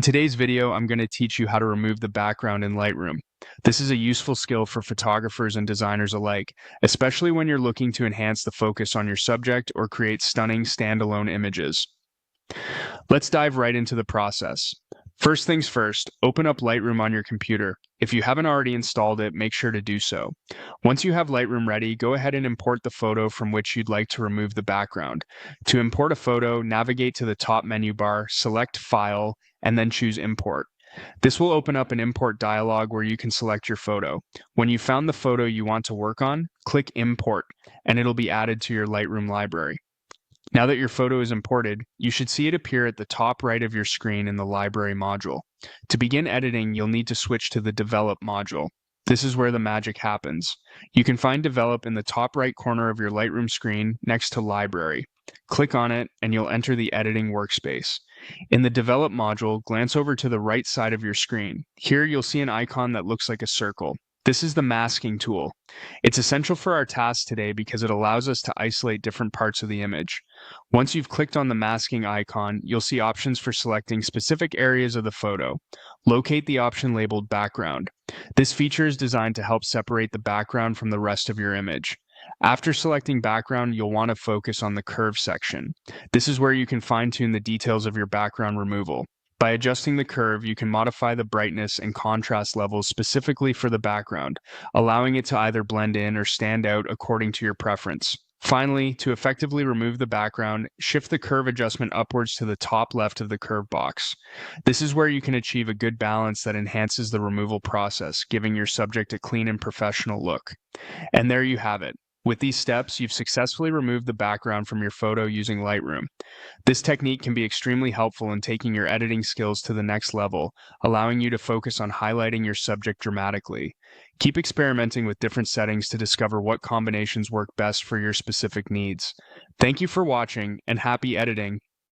today's video, I'm going to teach you how to remove the background in Lightroom. This is a useful skill for photographers and designers alike, especially when you're looking to enhance the focus on your subject or create stunning standalone images. Let's dive right into the process. First things first, open up Lightroom on your computer. If you haven't already installed it, make sure to do so. Once you have Lightroom ready, go ahead and import the photo from which you'd like to remove the background. To import a photo, navigate to the top menu bar, select File, and then choose Import. This will open up an import dialog where you can select your photo. When you've found the photo you want to work on, click Import, and it'll be added to your Lightroom library. Now that your photo is imported, you should see it appear at the top right of your screen in the Library module. To begin editing, you'll need to switch to the Develop module. This is where the magic happens. You can find Develop in the top right corner of your Lightroom screen next to Library. Click on it and you'll enter the editing workspace. In the Develop module, glance over to the right side of your screen. Here you'll see an icon that looks like a circle. This is the masking tool. It's essential for our task today because it allows us to isolate different parts of the image. Once you've clicked on the masking icon, you'll see options for selecting specific areas of the photo. Locate the option labeled Background. This feature is designed to help separate the background from the rest of your image. After selecting background, you'll want to focus on the curve section. This is where you can fine-tune the details of your background removal. By adjusting the curve, you can modify the brightness and contrast levels specifically for the background, allowing it to either blend in or stand out according to your preference. Finally, to effectively remove the background, shift the curve adjustment upwards to the top left of the curve box. This is where you can achieve a good balance that enhances the removal process, giving your subject a clean and professional look. And there you have it. With these steps, you've successfully removed the background from your photo using Lightroom. This technique can be extremely helpful in taking your editing skills to the next level, allowing you to focus on highlighting your subject dramatically. Keep experimenting with different settings to discover what combinations work best for your specific needs. Thank you for watching, and happy editing.